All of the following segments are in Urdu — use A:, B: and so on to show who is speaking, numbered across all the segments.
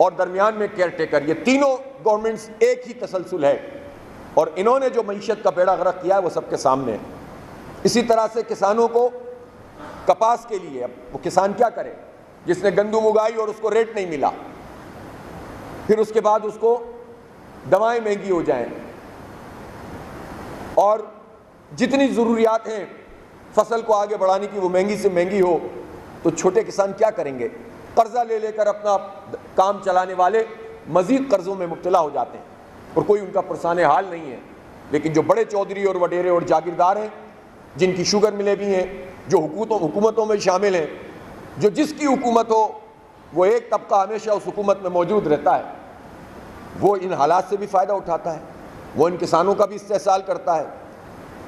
A: اور درمیان میں کیئر ٹیکر، یہ تینوں گورنمنٹس ایک ہی تسلسل ہے، اور انہوں نے جو معیشت کا بیڑا غرق کیا ہے وہ سب کے سامنے ہے۔ اسی طرح سے کسانوں کو کپاس کے لیے، اب وہ کسان کیا کرے جس نے گندم اگائی اور اس کو ریٹ نہیں ملا، پھر اس کے بعد اس کو دوائیں مہنگی ہو جائیں، اور جتنی ضروریات ہیں فصل کو آگے بڑھانے کی وہ مہنگی سے مہنگی ہو، تو چھوٹے کسان کیا کریں گے؟ قرضہ لے لے کر اپنا کام چلانے والے مزید قرضوں میں مبتلا ہو جاتے ہیں اور کوئی ان کا پرسان حال نہیں ہے۔ لیکن جو بڑے چودھری اور وڈیرے اور جاگیردار ہیں، جن کی شوگر ملیں بھی ہیں، جو حکومتوں میں شامل ہیں، جو جس کی حکومت ہو وہ ایک طبقہ ہمیشہ اس حکومت میں موجود رہتا ہے، وہ ان حالات سے بھی فائدہ اٹھاتا ہے، وہ ان کسانوں کا بھی استحصال کرتا ہے،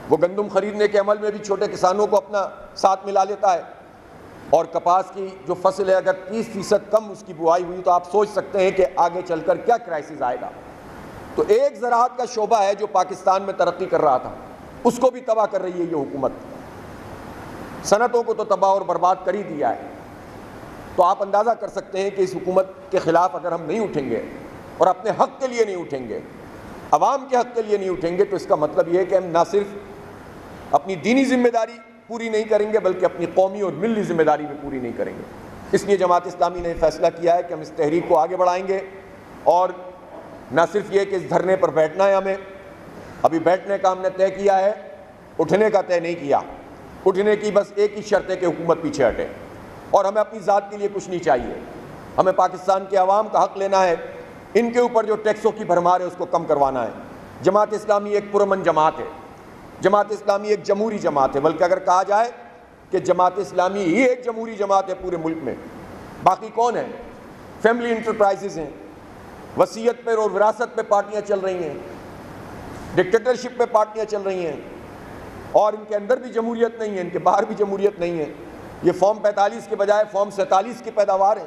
A: وہ گندم خریدنے کے عمل میں بھی چھوٹے کسانوں کو اپنا ساتھ ملا لیتا ہے، اور کپاس کی جو فصل ہے اگر 30% کم اس کی بوائی ہوئی تو آپ سوچ سکتے ہیں کہ آگے چل کر کیا کرائسس آئے گا۔ تو ایک زراعت کا شعبہ ہے جو پاکستان میں ترقی کر رہا تھا، اس کو بھی تباہ کر رہی ہے یہ حکومت، صنعتوں کو تو تباہ اور برباد کر ہی دیا ہے۔ تو آپ اندازہ کر سکتے ہیں کہ اس حکومت کے خلاف اگر ہم نہیں اٹھیں گے اور اپنے حق کے لیے نہیں اٹھیں گے، عوام کے حق کے لیے نہیں اٹھیں گے، تو اس کا مطلب یہ ہے کہ ہم نہ صرف اپنی دینی ذمہ داری پوری نہیں کریں گے بلکہ اپنی قومی اور ملی ذمہ داری بھی پوری نہیں کریں گے۔ اس لیے جماعت اسلامی نے فیصلہ کیا ہے کہ ہم اس تحریک کو آگے بڑھائیں گے، اور نہ صرف یہ کہ اس دھرنے پر بیٹھنا ہے، ہمیں ابھی بیٹھنے کا ہم نے طے کیا ہے، اٹھنے کا طے نہیں کیا۔ اٹھنے کی بس ایک ہی شرط ہے کہ حکومت پیچھے ہٹے، اور ہمیں اپنی ذات کے لیے کچھ نہیں چاہیے، ہمیں پاکستان کے عوام کا حق لینا ہے، ان کے اوپر جو ٹیکسوں کی بھرمار ہے اس کو کم کروانا ہے۔ جماعت اسلامی ایک پرامن جماعت ہے، جماعت اسلامی ایک جمہوری جماعت ہے، بلکہ اگر کہا جائے کہ جماعت اسلامی ہی ایک جمہوری جماعت ہے پورے ملک میں، باقی کون ہے؟ فیملی انٹرپرائزز ہیں، وصیت پر اور وراثت پہ پارٹیاں چل رہی ہیں، ڈکٹیٹرشپ پہ پارٹیاں چل رہی ہیں، اور ان کے اندر بھی جمہوریت نہیں ہے، ان کے باہر بھی جمہوریت نہیں ہے۔ یہ فارم 45 کے بجائے فارم 47 کی پیداوار ہے،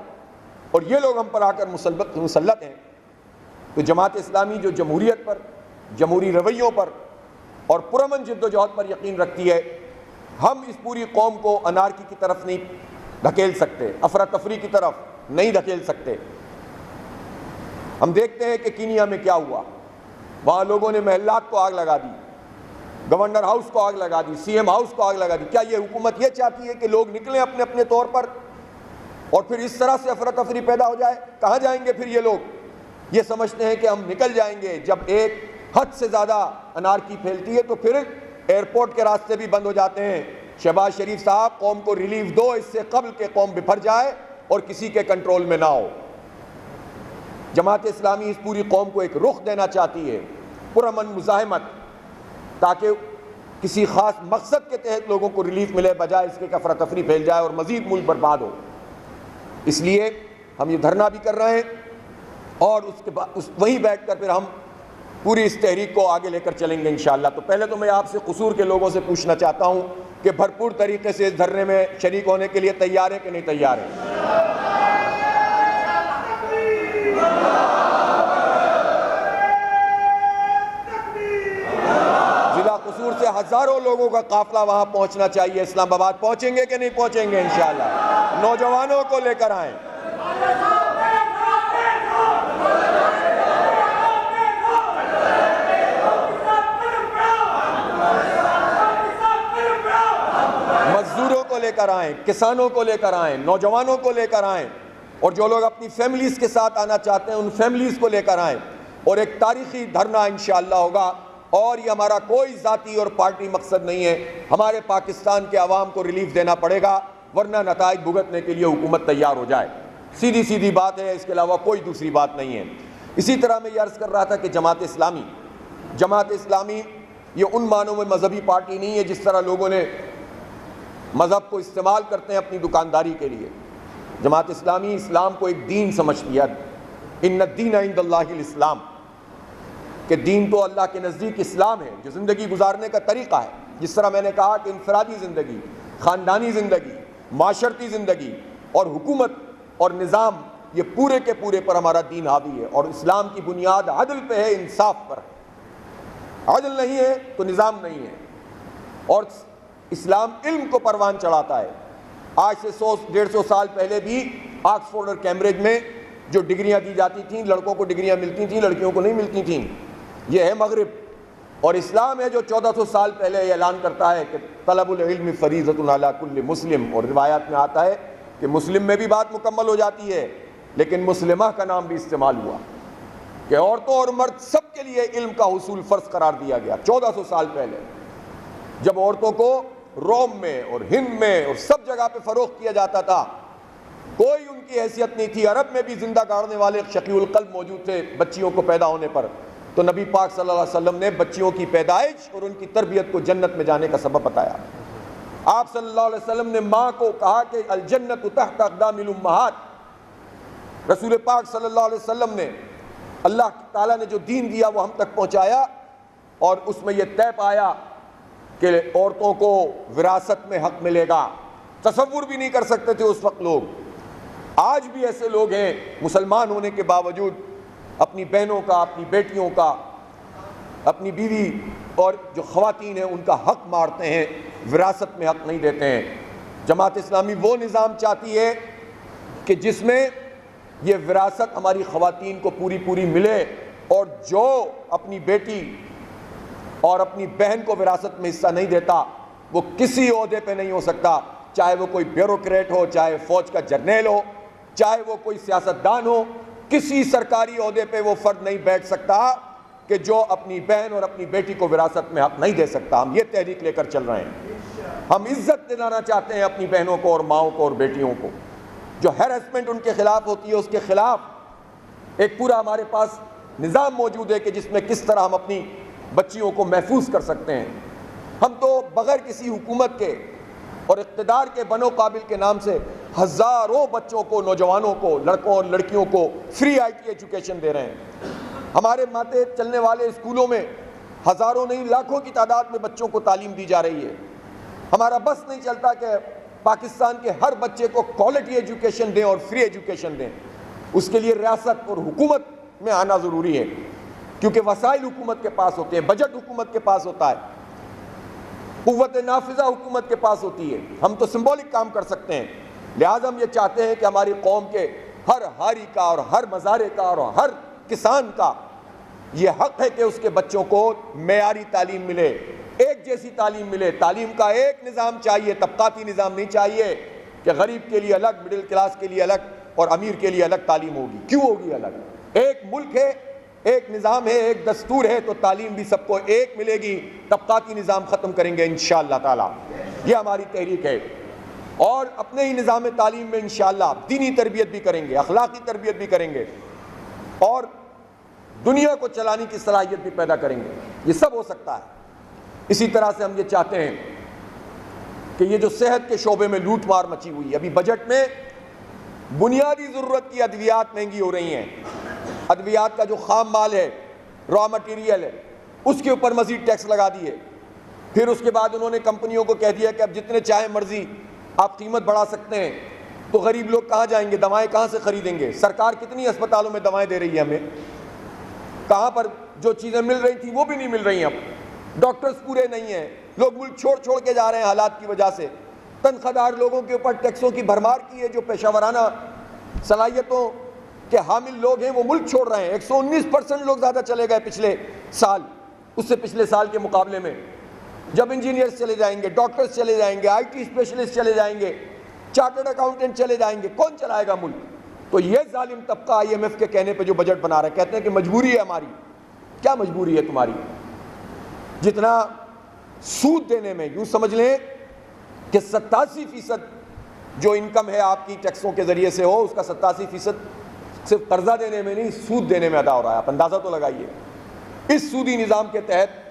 A: اور یہ لوگ ہم پر آ کر مسلط ہیں۔ تو جماعت اسلامی جو جمہوریت پر، جمہوری رویوں پر اور پرامن جد و جہد پر یقین رکھتی ہے، ہم اس پوری قوم کو انارکی کی طرف نہیں دھکیل سکتے، افراتفری کی طرف نہیں دھکیل سکتے۔ ہم دیکھتے ہیں کہ کینیا میں کیا ہوا، وہاں لوگوں نے محلات کو آگ لگا دی، گورنر ہاؤس کو آگ لگا دی، سی ایم ہاؤس کو آگ لگا دی۔ کیا یہ حکومت یہ چاہتی ہے کہ لوگ نکلیں اپنے اپنے طور پر اور پھر اس طرح سے افراتفری پیدا ہو جائے؟ کہاں جائیں گے پھر یہ لوگ؟ یہ سمجھتے ہیں کہ ہم نکل جائیں گے۔ جب ایک حد سے زیادہ انارکی پھیلتی ہے تو پھر ایئرپورٹ کے راستے بھی بند ہو جاتے ہیں۔ شہباز شریف صاحب، قوم کو ریلیف دو اس سے قبل کہ قوم بپھر جائے اور کسی کے کنٹرول میں نہ ہو۔ جماعت اسلامی اس پوری قوم کو ایک رخ دینا چاہتی ہے، پرامن مزاحمت، تاکہ کسی خاص مقصد کے تحت لوگوں کو ریلیف ملے، بجائے اس کے کہ افراتفری پھیل جائے اور مزید ملک برباد ہو۔ اس لیے ہم یہ دھرنا بھی کر رہے ہیں، اور اس کے بعد وہیں بیٹھ کر پھر ہم پوری اس تحریک کو آگے لے کر چلیں گے انشاءاللہ۔ تو پہلے تو میں آپ سے قصور کے لوگوں سے پوچھنا چاہتا ہوں کہ بھرپور طریقے سے اس دھرنے میں شریک ہونے کے لیے تیار ہیں کہ نہیں تیار ہیں؟ ضلع قصور سے ہزاروں لوگوں کا قافلہ وہاں پہنچنا چاہیے، اسلام آباد پہنچیں گے کہ نہیں پہنچیں گے انشاءاللہ؟ نوجوانوں کو لے کر آئیں۔ مزدوروں کو لے کر آئیں، کسانوں کو لے کر آئیں، نوجوانوں کو لے کر آئیں، اور جو لوگ اپنی فیملیز کے ساتھ آنا چاہتے ہیں ان فیملیز کو لے کر آئیں، اور ایک تاریخی دھرنا انشاءاللہ ہوگا۔ اور یہ ہمارا کوئی ذاتی اور پارٹی مقصد نہیں ہے، ہمارے پاکستان کے عوام کو ریلیف دینا پڑے گا، ورنہ نتائج بھگتنے کے لیے حکومت تیار ہو جائے۔ سیدھی سیدھی بات ہے، اس کے علاوہ کوئی دوسری بات نہیں ہے۔ اسی طرح میں یہ عرض کر رہا تھا کہ جماعت اسلامی یہ ان معنوں میں مذہبی پارٹی نہیں ہے جس طرح لوگوں نے مذہب کو استعمال کرتے ہیں اپنی دکانداری کے لیے۔ جماعت اسلامی اسلام کو ایک دین سمجھتی ہے، ان الدین عند اللہ الاسلام، کہ دین تو اللہ کے نزدیک اسلام ہے، جو زندگی گزارنے کا طریقہ ہے۔ جس طرح میں نے کہا کہ انفرادی زندگی، خاندانی زندگی، معاشرتی زندگی اور حکومت اور نظام، یہ پورے کے پورے پر ہمارا دین حاوی ہے، اور اسلام کی بنیاد عدل پہ ہے، انصاف پر ہے۔ عدل نہیں ہے تو نظام نہیں ہے، اور اسلام علم کو پروان چڑھاتا ہے۔ آج سے 100-150 سال پہلے بھی آکسفورڈ اور کیمبرج میں جو ڈگریاں دی جاتی تھیں، لڑکوں کو ڈگریاں ملتی تھیں، لڑکیوں کو نہیں ملتی تھیں۔ یہ ہے مغرب، اور اسلام ہے جو 1400 سال پہلے یہ اعلان کرتا ہے کہ طلب العلم فریضۃ علی کل مسلم، اور روایات میں آتا ہے کہ مسلم میں بھی بات مکمل ہو جاتی ہے، لیکن مسلمہ کا نام بھی استعمال ہوا کہ عورتوں اور مرد سب کے لیے علم کا حصول فرض قرار دیا گیا 1400 سال پہلے، جب عورتوں کو روم میں اور ہند میں اور سب جگہ پہ فروخت کیا جاتا تھا، کوئی ان کی حیثیت نہیں تھی۔ عرب میں بھی زندہ گاڑنے والے شقی القلب موجود تھے بچیوں کو پیدا ہونے پر، تو نبی پاک صلی اللہ علیہ وسلم نے بچیوں کی پیدائش اور ان کی تربیت کو جنت میں جانے کا سبب بتایا۔ آپ صلی اللہ علیہ وسلم نے ماں کو کہا کہ الجنت تحت اقدام الامہات۔ رسول پاک صلی اللہ علیہ وسلم نے، اللہ تعالیٰ نے جو دین دیا وہ ہم تک پہنچایا، اور اس میں یہ طے پایا کہ عورتوں کو وراثت میں حق ملے گا۔ تصور بھی نہیں کر سکتے تھے اس وقت لوگ۔ آج بھی ایسے لوگ ہیں مسلمان ہونے کے باوجود اپنی بہنوں کا، اپنی بیٹیوں کا، اپنی بیوی اور جو خواتین ہیں ان کا حق مارتے ہیں، وراثت میں حق نہیں دیتے ہیں۔ جماعت اسلامی وہ نظام چاہتی ہے کہ جس میں یہ وراثت ہماری خواتین کو پوری ملے، اور جو اپنی بیٹی اور اپنی بہن کو وراثت میں حصہ نہیں دیتا وہ کسی عہدے پہ نہیں ہو سکتا، چاہے وہ کوئی بیوروکریٹ ہو، چاہے فوج کا جرنیل ہو، چاہے وہ کوئی سیاستدان ہو، کسی سرکاری عہدے پہ وہ فرد نہیں بیٹھ سکتا کہ جو اپنی بہن اور اپنی بیٹی کو وراثت میں حق نہیں دے سکتا۔ ہم یہ تحریک لے کر چل رہے ہیں، ہم عزت دلانا چاہتے ہیں اپنی بہنوں کو اور ماؤں کو اور بیٹیوں کو۔ جو ہیرسمنٹ ان کے خلاف ہوتی ہے اس کے خلاف ایک پورا ہمارے پاس نظام موجود ہے کہ جس میں کس طرح ہم اپنی بچیوں کو محفوظ کر سکتے ہیں۔ ہم تو بغیر کسی حکومت کے اور اقتدار کے بنو قابل کے نام سے ہزاروں بچوں کو، نوجوانوں کو، لڑکوں اور لڑکیوں کو فری آئی ٹی ایجوکیشن دے رہے ہیں۔ ہمارے ماتے چلنے والے اسکولوں میں ہزاروں نہیں لاکھوں کی تعداد میں بچوں کو تعلیم دی جا رہی ہے۔ ہمارا بس نہیں چلتا کہ پاکستان کے ہر بچے کو کوالٹی ایجوکیشن دیں اور فری ایجوکیشن دیں۔ اس کے لیے ریاست اور حکومت میں آنا ضروری ہے، کیونکہ وسائل حکومت کے پاس ہوتے ہیں، بجٹ حکومت کے پاس ہوتا ہے، قوت نافذہ حکومت کے پاس ہوتی ہے۔ ہم تو سمبولک کام کر سکتے ہیں۔ لہٰذا ہم یہ چاہتے ہیں کہ ہماری قوم کے ہر ہاری کا اور ہر مزارے کا اور ہر کسان کا یہ حق ہے کہ اس کے بچوں کو معیاری تعلیم ملے، ایک جیسی تعلیم ملے۔ تعلیم کا ایک نظام چاہیے، طبقاتی نظام نہیں چاہیے کہ غریب کے لیے الگ، مڈل کلاس کے لیے الگ اور امیر کے لیے الگ تعلیم ہوگی۔ کیوں ہوگی الگ؟ ایک ملک ہے، ایک نظام ہے، ایک دستور ہے، تو تعلیم بھی سب کو ایک ملے گی۔ طبقاتی نظام ختم کریں گے انشاءاللہ تعالی، یہ ہماری تحریک ہے۔ اور اپنے ہی نظام تعلیم میں انشاءاللہ دینی تربیت بھی کریں گے، اخلاقی تربیت بھی کریں گے، اور دنیا کو چلانے کی صلاحیت بھی پیدا کریں گے۔ یہ سب ہو سکتا ہے۔ اسی طرح سے ہم یہ چاہتے ہیں کہ یہ جو صحت کے شعبے میں لوٹ مار مچی ہوئی ہے، ابھی بجٹ میں بنیادی ضرورت کی ادویات مہنگی ہو رہی ہیں، ادویات کا جو خام مال ہے، را مٹیریل ہے، اس کے اوپر مزید ٹیکس لگا دیے۔ پھر اس کے بعد انہوں نے کمپنیوں کو کہہ دیا کہ اب جتنے چاہے مرضی آپ قیمت بڑھا سکتے ہیں، تو غریب لوگ کہاں جائیں گے؟ دوائیں کہاں سے خریدیں گے؟ سرکار کتنی اسپتالوں میں دوائیں دے رہی ہے ہمیں، کہاں پر جو چیزیں مل رہی تھیں وہ بھی نہیں مل رہی ہیں۔ اب ڈاکٹرز پورے نہیں ہیں، لوگ ملک چھوڑ کے جا رہے ہیں حالات کی وجہ سے۔ تنخواہ دار لوگوں کے اوپر ٹیکسوں کی بھرمار کی ہے، جو پیشہ ورانہ صلاحیتوں کے حامل لوگ ہیں وہ ملک چھوڑ رہے ہیں۔ 119% لوگ زیادہ چلے گئے پچھلے سال، اس سے پچھلے سال کے مقابلے میں۔ جب انجینئرز چلے جائیں گے، ڈاکٹرز چلے جائیں گے، آئی ٹی اسپیشلسٹ چلے جائیں گے، چارٹرڈ اکاؤنٹنٹ چلے جائیں گے، کون چلائے گا ملک؟ تو یہ ظالم طبقہ آئی ایم ایف کے کہنے پہ جو بجٹ بنا رہا ہے، کہتے ہیں کہ مجبوری ہے ہماری۔ کیا مجبوری ہے تمہاری؟ جتنا سود دینے میں، یوں سمجھ لیں کہ 87% جو انکم ہے آپ کی ٹیکسوں کے ذریعے سے ہو، اس کا 87% صرف قرضہ دینے میں نہیں، سود دینے میں ادا ہو رہا ہے۔ آپ اندازہ تو لگائیے۔ اس سودی نظام کے تحت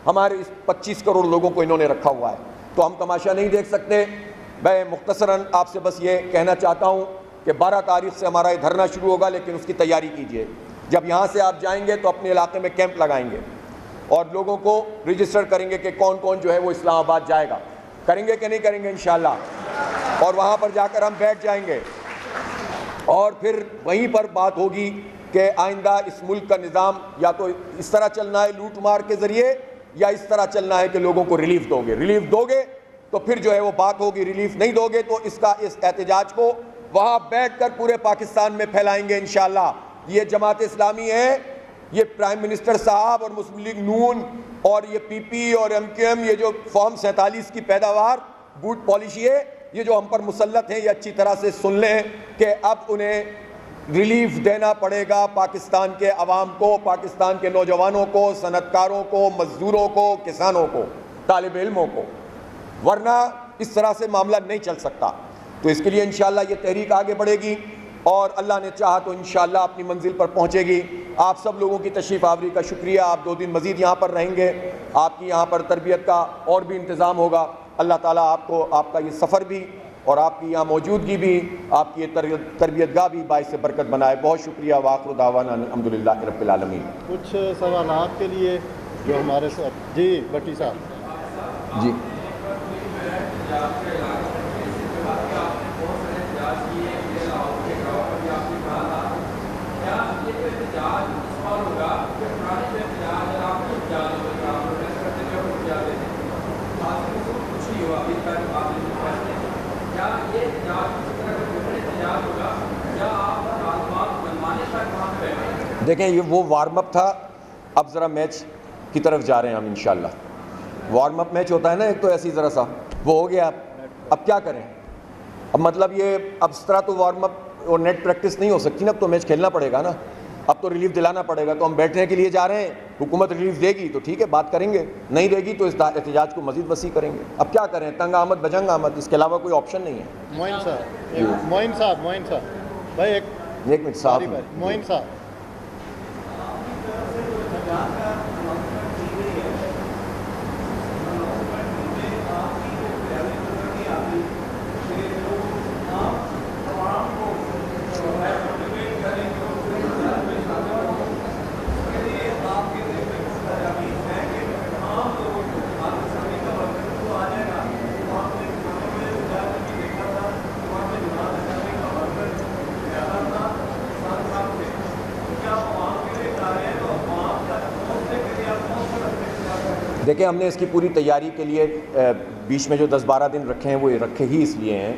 A: ہمارے اس 25 کروڑ لوگوں کو انہوں نے رکھا ہوا ہے، تو ہم تماشا نہیں دیکھ سکتے۔ میں مختصراً آپ سے بس یہ کہنا چاہتا ہوں کہ 12 تاریخ سے ہمارا یہ دھرنا شروع ہوگا، لیکن اس کی تیاری کیجیے۔ جب یہاں سے آپ جائیں گے تو اپنے علاقے میں کیمپ لگائیں گے اور لوگوں کو رجسٹر کریں گے کہ کون کون جو ہے وہ اسلام آباد جائے گا۔ کریں گے کہ نہیں کریں گے انشاءاللہ؟ اور وہاں پر جا کر ہم بیٹھ جائیں گے، اور پھر وہیں پر بات ہوگی کہ آئندہ اس ملک کا نظام یا تو اس طرح چلنا ہے لوٹ مار کے ذریعے، یا اس طرح چلنا ہے کہ لوگوں کو ریلیف دو گے۔ ریلیف دو گے تو پھر جو ہے وہ بات ہوگی، ریلیف نہیں دو گے تو اس احتجاج کو وہاں بیٹھ کر پورے پاکستان میں پھیلائیں گے انشاءاللہ۔ یہ جماعت اسلامی ہے، یہ پرائم منسٹر صاحب اور مسلم لیگ نون اور یہ پی پی اور ایم کیو ایم، یہ جو فارم 47 کی پیداوار بوٹ پالیسی ہے، یہ جو ہم پر مسلط ہیں، یہ اچھی طرح سے سن لیں کہ اب انہیں ریلیف دینا پڑے گا پاکستان کے عوام کو، پاکستان کے نوجوانوں کو، صنعت کاروں کو، مزدوروں کو، کسانوں کو، طالب علموں کو، ورنہ اس طرح سے معاملہ نہیں چل سکتا۔ تو اس کے لیے انشاءاللہ یہ تحریک آگے بڑھے گی اور اللہ نے چاہا تو انشاءاللہ اپنی منزل پر پہنچے گی۔ آپ سب لوگوں کی تشریف آوری کا شکریہ۔ آپ 2 دن مزید یہاں پر رہیں گے، آپ کی یہاں پر تربیت کا اور بھی انتظام ہوگا۔ اللہ تعالیٰ آپ کو، آپ کا یہ سفر بھی اور آپ کی یہاں موجودگی بھی، آپ کی یہ تربیت گاہ بھی باعث برکت بنائے۔ بہت شکریہ۔ وآخر دعوانا الحمدللہ رب العالمین۔
B: کچھ سوالات کے لیے جو ہمارے ساتھ، جی بٹی صاحب۔
A: جی دیکھیں، یہ وہ وارم اپ تھا، اب ذرا میچ کی طرف جا رہے ہیں ہم انشاءاللہ۔ وارم اپ میچ ہوتا ہے نا ایک، تو ایسی ذرا سا وہ ہو گیا، اب کیا کریں؟ اب مطلب یہ اب اس طرح تو وارم اپ اور نیٹ پریکٹس نہیں ہو سکتی نا، اب تو میچ کھیلنا پڑے گا نا، اب تو ریلیف دلانا پڑے گا۔ تو ہم بیٹھنے کے لیے جا رہے ہیں، حکومت ریلیف دے گی تو ٹھیک ہے بات کریں گے، نہیں دے گی تو اس احتجاج کو مزید وسیع کریں گے۔ اب کیا کریں، تنگ آمد بجنگ آمد، اس کے علاوہ کوئی آپشن نہیں ہے۔
B: معین صاحب بھائی ایک
A: منٹ صاحب،
B: معین صاحب۔
A: دیکھیں، ہم نے اس کی پوری تیاری کے لیے بیچ میں جو 10-12 دن رکھے ہیں وہ رکھے ہی اس لیے ہیں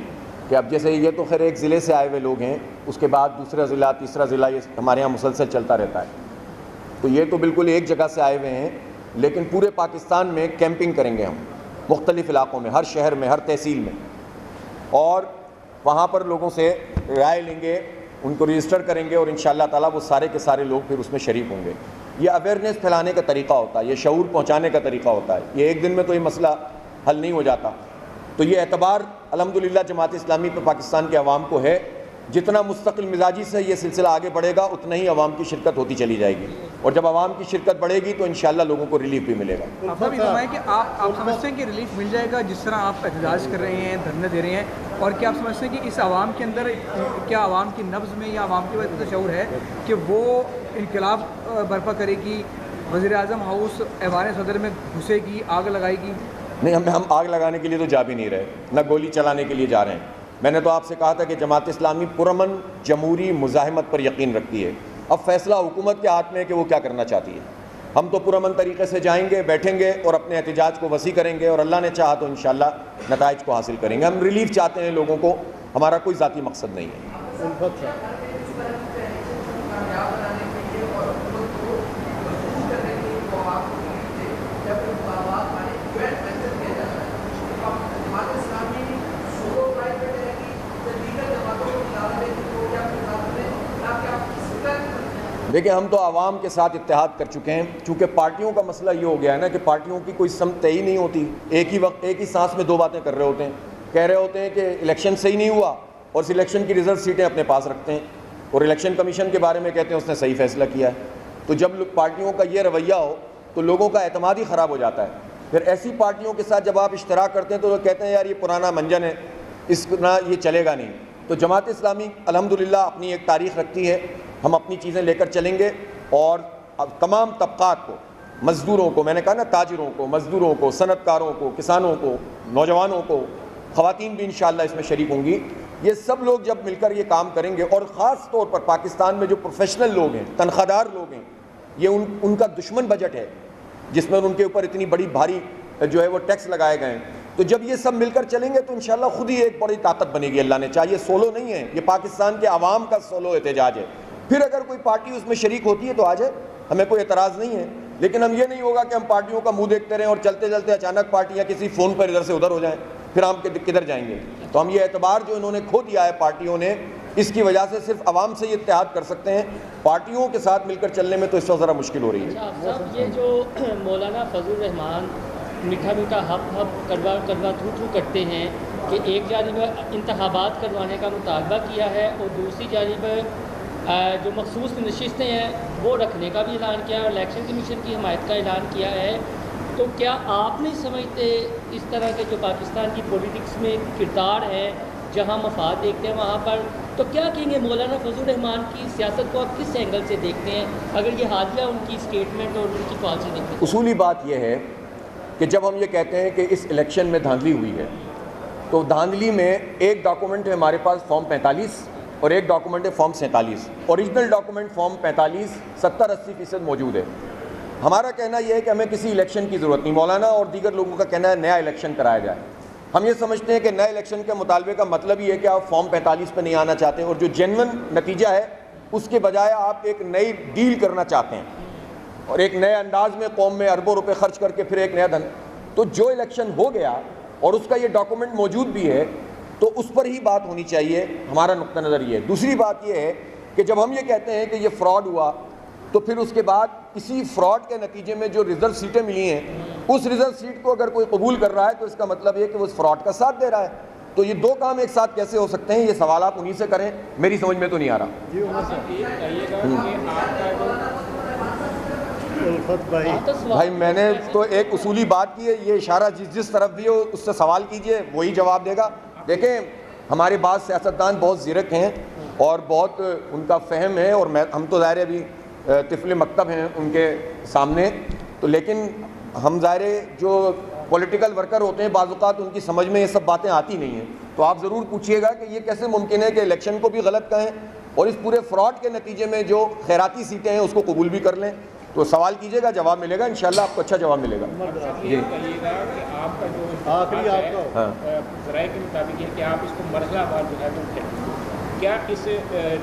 A: کہ اب جیسے یہ تو خیر ایک ضلع سے آئے ہوئے لوگ ہیں، اس کے بعد دوسرا ضلع، تیسرا ضلع، یہ ہمارے یہاں مسلسل چلتا رہتا ہے۔ تو یہ تو بالکل ایک جگہ سے آئے ہوئے ہیں، لیکن پورے پاکستان میں کیمپنگ کریں گے ہم، مختلف علاقوں میں، ہر شہر میں، ہر تحصیل میں، اور وہاں پر لوگوں سے رائے لیں گے، ان کو رجسٹر کریں گے، اور انشاءاللہ تعالیٰ وہ سارے کے سارے لوگ پھر اس میں شریک ہوں گے۔ یہ اویئرنیس پھیلانے کا طریقہ ہوتا ہے، یہ شعور پہنچانے کا طریقہ ہوتا ہے، یہ ایک دن میں تو یہ مسئلہ حل نہیں ہو جاتا۔ تو یہ اعتبار الحمدللہ جماعت اسلامی پر پاکستان کے عوام کو ہے۔ جتنا مستقل مزاجی سے یہ سلسلہ آگے بڑھے گا اتنا ہی عوام کی شرکت ہوتی چلی جائے گی، اور جب عوام کی شرکت بڑھے گی تو انشاءاللہ لوگوں کو ریلیف بھی ملے گا۔
C: آپ بھی فرمائیں کہ آپ سمجھتے ہیں کہ ریلیف مل جائے گا جس طرح آپ احتجاج کر رہے ہیں، دھرنے دے رہے ہیں، اور کیا آپ سمجھتے ہیں کہ اس عوام کے اندر، کیا عوام کی نبض میں یا عوام کی وجہ سے شعور ہے کہ وہ انقلاب برپا کرے گی، وزیر اعظم ہاؤس ایوان صدر میں گھسے گی، آگ لگائے گی؟
A: نہیں، ہم آگ لگانے کے لیے تو جا بھی نہیں رہے، نہ گولی چلانے کے لیے جا رہے ہیں۔ میں نے تو آپ سے کہا تھا کہ جماعت اسلامی پرامن جمہوری مزاحمت پر یقین رکھتی ہے۔ اب فیصلہ حکومت کے ہاتھ میں ہے کہ وہ کیا کرنا چاہتی ہے۔ ہم تو پرامن طریقے سے جائیں گے، بیٹھیں گے اور اپنے احتجاج کو وسیع کریں گے، اور اللہ نے چاہا تو انشاءاللہ نتائج کو حاصل کریں گے۔ ہم ریلیف چاہتے ہیں لوگوں کو، ہمارا کوئی ذاتی مقصد نہیں ہے۔ دیکھیں، ہم تو عوام کے ساتھ اتحاد کر چکے ہیں، چونکہ پارٹیوں کا مسئلہ یہ ہو گیا ہے نا کہ پارٹیوں کی کوئی سمت طے ہی نہیں ہوتی، ایک ہی وقت ایک ہی سانس میں دو باتیں کر رہے ہوتے ہیں، کہہ رہے ہوتے ہیں کہ الیکشن صحیح نہیں ہوا اور سلیکشن کی ریزرو سیٹیں اپنے پاس رکھتے ہیں، اور الیکشن کمیشن کے بارے میں کہتے ہیں اس نے صحیح فیصلہ کیا ہے۔ تو جب پارٹیوں کا یہ رویہ ہو تو لوگوں کا اعتماد ہی خراب ہو جاتا ہے۔ پھر ایسی پارٹیوں کے ساتھ جب آپ اشتراک کرتے ہیں تو وہ کہتے ہیں یار یہ پرانا منجن ہے، اس طرح یہ چلے گا نہیں۔ تو جماعت اسلامی الحمدللہ اپنی ایک تاریخ رکھتی ہے، ہم اپنی چیزیں لے کر چلیں گے، اور تمام طبقات کو، مزدوروں کو، میں نے کہا نا تاجروں کو، مزدوروں کو، صنعت کاروں کو، کسانوں کو، نوجوانوں کو، خواتین بھی انشاءاللہ اس میں شریک ہوں گی۔ یہ سب لوگ جب مل کر یہ کام کریں گے، اور خاص طور پر پاکستان میں جو پروفیشنل لوگ ہیں، تنخواہ دار لوگ ہیں، یہ ان کا دشمن بجٹ ہے جس میں ان کے اوپر اتنی بڑی بھاری جو ہے وہ ٹیکس لگائے گئے ہیں، تو جب یہ سب مل کر چلیں گے تو انشاءاللہ خود ہی ایک بڑی طاقت بنے گی اللہ نے چاہے. یہ سولو نہیں ہے, یہ پاکستان کے عوام کا سولو احتجاج ہے. پھر اگر کوئی پارٹی اس میں شریک ہوتی ہے تو آ جائے, ہمیں کوئی اعتراض نہیں ہے, لیکن ہم یہ نہیں ہوگا کہ ہم پارٹیوں کا منہ دیکھتے رہیں اور چلتے چلتے اچانک پارٹیاں کسی فون پر ادھر سے ادھر ہو جائیں, پھر ہم کدھر جائیں گے. تو ہم یہ اعتبار جو انہوں نے کھو دیا ہے پارٹیوں نے, اس کی وجہ سے صرف عوام سے یہ اتحاد کر سکتے ہیں, پارٹیوں کے ساتھ مل کر چلنے میں تو اس وقت ذرا مشکل ہو رہی ہے.
D: صاحب یہ جو مولانا فضل الرحمان میٹھا میٹھا ہپ کروا تھو کرتے ہیں کہ ایک جانب انتخابات کروانے کا مطالبہ کیا ہے اور دوسری جانب جو مخصوص نشستیں ہیں وہ رکھنے کا بھی اعلان کیا ہے اور الیکشن کمیشن کی حمایت کا اعلان کیا ہے, تو کیا آپ نہیں سمجھتے اس طرح کے جو پاکستان کی پولیٹکس میں کردار ہے جہاں مفاد دیکھتے ہیں وہاں پر, تو کیا کہیں گے مولانا فضل الرحمان کی سیاست کو آپ کس اینگل سے دیکھتے ہیں اگر یہ حالیہ ان کی اسٹیٹمنٹ اور ان کی پالیسی دیکھتے ہیں؟
A: اصولی بات یہ ہے کہ جب ہم یہ کہتے ہیں کہ اس الیکشن میں دھاندلی ہوئی ہے, تو دھاندلی میں ایک ڈاکومنٹ ہے ہمارے پاس فارم 45 اور ایک ڈاکومنٹ ہے فارم 47. اوریجنل ڈاکومنٹ فارم 45 70-80% موجود ہے. ہمارا کہنا یہ ہے کہ ہمیں کسی الیکشن کی ضرورت نہیں, مولانا اور دیگر لوگوں کا کہنا ہے نیا الیکشن کرایا جائے. ہم یہ سمجھتے ہیں کہ نئے الیکشن کے مطالبے کا مطلب یہ ہے کہ آپ فارم 45 پہ نہیں آنا چاہتے ہیں اور جو جینون نتیجہ ہے اس کے بجائے آپ ایک نئی ڈیل کرنا چاہتے ہیں اور ایک نئے انداز میں قوم میں اربوں روپے خرچ کر کے پھر ایک نیا دھن. تو جو الیکشن ہو گیا اور اس کا یہ ڈاکومنٹ موجود بھی ہے تو اس پر ہی بات ہونی چاہیے, ہمارا نقطہ نظر یہ ہے. دوسری بات یہ ہے کہ جب ہم یہ کہتے ہیں کہ یہ فراڈ ہوا تو پھر اس کے بعد اسی فراڈ کے نتیجے میں جو ریزرو سیٹیں ملی ہیں اس ریزرو سیٹ کو اگر کوئی قبول کر رہا ہے تو اس کا مطلب یہ کہ وہ اس فراڈ کا ساتھ دے رہا ہے. تو یہ دو کام ایک ساتھ کیسے ہو سکتے ہیں, یہ سوال آپ انہی سے کریں, میری سمجھ میں تو نہیں آ رہا.
B: جی عمر صاحب
A: بھائی میں نے تو ایک اصولی بات کی ہے, یہ اشارہ جس طرف بھی ہو اس سے سوال کیجئے, وہی جواب دے گا. دیکھیں ہمارے بعض سیاستدان بہت زیرک ہیں اور بہت ان کا فہم ہے, اور ہم تو ظاہر ابھی طفل مکتب ہیں ان کے سامنے, تو لیکن ہم ظاہر جو پولیٹیکل ورکر ہوتے ہیں بعض اوقات ان کی سمجھ میں یہ سب باتیں آتی نہیں ہیں. تو آپ ضرور پوچھیے گا کہ یہ کیسے ممکن ہے کہ الیکشن کو بھی غلط کہیں اور اس پورے فراڈ کے نتیجے میں جو خیراتی سیٹیں ہیں اس کو قبول بھی کر لیں. تو سوال کیجیے گا, جواب ملے گا, انشاءاللہ آپ کو اچھا جواب ملے گا.
E: یہ کہیے گا کہ آپ کا جو
B: آخری آپ کا
E: ذرائع کے مطابق ہے کہ آپ اس کو مرحلہ وار جو ہے وہ کیا اس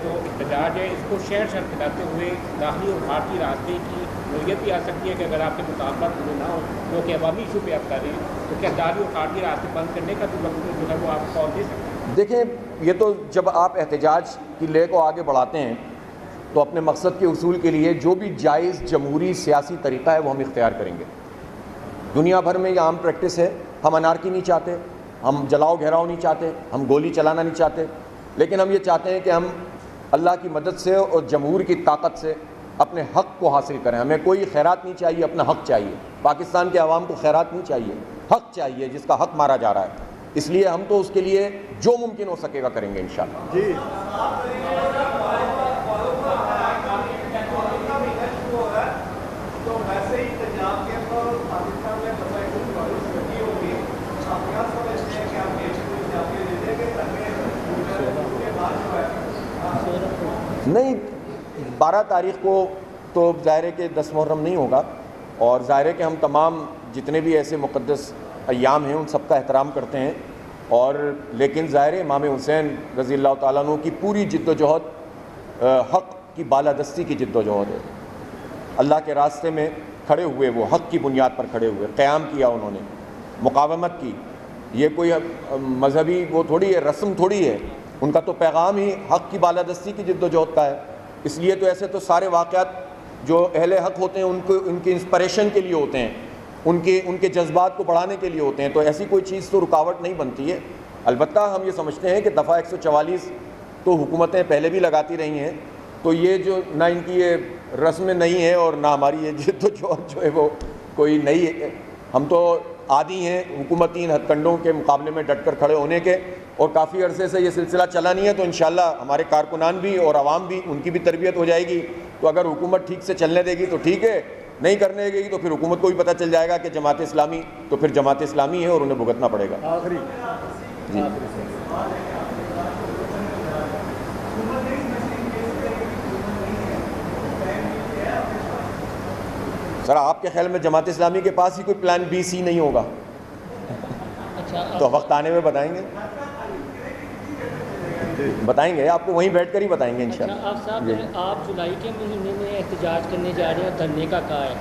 E: جو احتجاج ہے اس کو شہر شہر پھیلاتے ہوئے داخلی اور خارجی راستے کی نوعیت بھی آ سکتی ہے کہ اگر آپ کے مطالبات پورے نہ ہو جو کہ عوامی ایشو پہ آپ کر رہے ہیں تو کیا داخلی اور خارجی راستے بند کرنے کا بھی وقت جو ہے وہ آپ کال دے سکتے ہیں؟
A: دیکھیں یہ تو جب آپ احتجاج کی لے کو آگے بڑھاتے ہیں تو اپنے مقصد کے حصول کے لیے جو بھی جائز جمہوری سیاسی طریقہ ہے وہ ہم اختیار کریں گے. دنیا بھر میں یہ عام پریکٹس ہے, ہم انارکی نہیں چاہتے, ہم جلاؤ گھیراؤ نہیں چاہتے, ہم گولی چلانا نہیں چاہتے, لیکن ہم یہ چاہتے ہیں کہ ہم اللہ کی مدد سے اور جمہور کی طاقت سے اپنے حق کو حاصل کریں. ہمیں کوئی خیرات نہیں چاہیے, اپنا حق چاہیے. پاکستان کے عوام کو خیرات نہیں چاہیے, حق چاہیے جس کا حق مارا جا رہا ہے. اس لیے ہم تو اس کے لیے جو ممکن ہو سکے گا کریں گے انشاءاللہ.
B: جی
A: نہیں, 12 تاریخ کو تو ظاہر ہے کہ 10 محرم نہیں ہوگا, اور ظاہر ہے کہ ہم تمام جتنے بھی ایسے مقدس ایام ہیں ان سب کا احترام کرتے ہیں, اور لیکن ظاہر ہے امام حسین رضی اللہ تعالیٰ عنہ کی پوری جد و جہد حق کی بالادستی کی جد و جہد ہے. اللہ کے راستے میں کھڑے ہوئے, وہ حق کی بنیاد پر کھڑے ہوئے, قیام کیا انہوں نے, مقاومت کی. یہ کوئی مذہبی وہ تھوڑی ہے, رسم تھوڑی ہے, ان کا تو پیغام ہی حق کی بالادستی کی جد و جہد کا ہے. اس لیے تو ایسے تو سارے واقعات جو اہل حق ہوتے ہیں ان کی انسپریشن کے لیے ہوتے ہیں, ان کے جذبات کو بڑھانے کے لیے ہوتے ہیں. تو ایسی کوئی چیز تو رکاوٹ نہیں بنتی ہے. البتہ ہم یہ سمجھتے ہیں کہ دفعہ 144 تو حکومتیں پہلے بھی لگاتی رہی ہیں, تو یہ جو نہ ان کی یہ رسم نہیں ہے اور نہ ہماری یہ جد و جہد جو ہے وہ کوئی نئی ہے. ہم تو عادی ہیں حکومتی ہتھ کنڈوں کے مقابلے میں ڈٹ کر کھڑے ہونے کے, اور کافی عرصے سے یہ سلسلہ چلا نہیں ہے. تو انشاءاللہ ہمارے کارکنان بھی اور عوام بھی, ان کی بھی تربیت ہو جائے گی. تو اگر حکومت ٹھیک سے چلنے دے گی تو ٹھیک ہے, نہیں کرنے دے گی تو پھر حکومت کو بھی پتہ چل جائے گا کہ جماعت اسلامی تو پھر جماعت اسلامی ہے اور انہیں بھگتنا پڑے گا.
B: آخری
A: جی سر, آپ کے خیال میں جماعت اسلامی کے پاس ہی کوئی پلان بی سی نہیں ہوگا؟ تو وقت آنے میں بتائیں گے آپ کو، وہیں بیٹھ کر ہی بتائیں گے انشاءاللہ۔
D: آپ صاحب آپ جولائی کے مہینے میں احتجاج کرنے جا رہے ہیں اور دھرنے کا کہا ہے،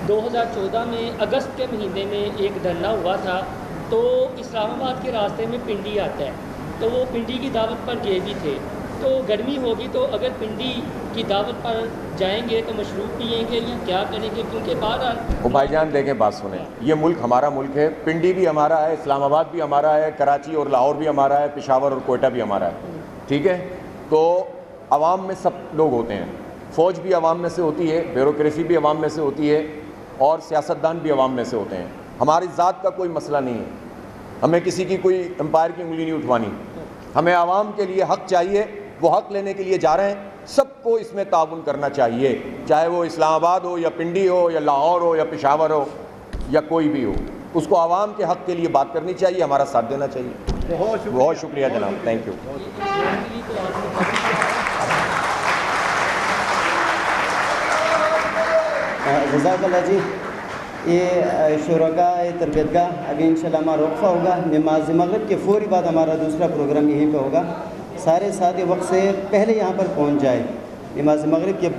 D: 2014 میں اگست کے مہینے میں ایک دھرنا ہوا تھا، تو اسلام آباد کے راستے میں پنڈی آتا ہے، تو وہ پنڈی کی دعوت پر گئے بھی تھے، تو گرمی ہوگی تو اگر پنڈی کی دعوت پر جائیں گے تو مشروب پئیں گے یا کیا کریں گے؟ کیونکہ بہرحال
A: وہ بھائی جان دیکھیں، بات سنیں، یہ ملک ہمارا ملک ہے، پنڈی بھی ہمارا ہے، اسلام آباد بھی ہمارا ہے، کراچی اور لاہور بھی ہمارا ہے، پشاور اور کوئٹہ بھی ہمارا ہے، ٹھیک ہے؟ تو عوام میں سب لوگ ہوتے ہیں، فوج بھی عوام میں سے ہوتی ہے، بیوروکریسی بھی عوام میں سے ہوتی ہے، اور سیاستدان بھی عوام میں سے ہوتے ہیں۔ ہماری ذات کا کوئی مسئلہ نہیں ہے، ہمیں کسی کی کوئی امپائر کی انگلی نہیں اٹھوانی، ہمیں عوام کے لیے حق چاہیے، وہ حق لینے کے لیے جا رہے ہیں، سب کو اس میں تعاون کرنا چاہیے، چاہے وہ اسلام آباد ہو یا پنڈی ہو یا لاہور ہو یا پشاور ہو یا کوئی بھی ہو، اس کو عوام کے حق کے لیے بات کرنی چاہیے، ہمارا ساتھ دینا چاہیے۔ بہت شکریہ جناب، تھینک یو۔
F: جزاک اللہ جی۔ یہ شرکاء تربیت گاہ ابھی انشاءاللہ ہمارا وقفہ ہوگا، نماز مغرب کے فوری بعد ہمارا دوسرا پروگرام یہیں پہ ہوگا، سارے ساتھی وقت سے پہلے یہاں پر پہنچ جائے، نماز مغرب کے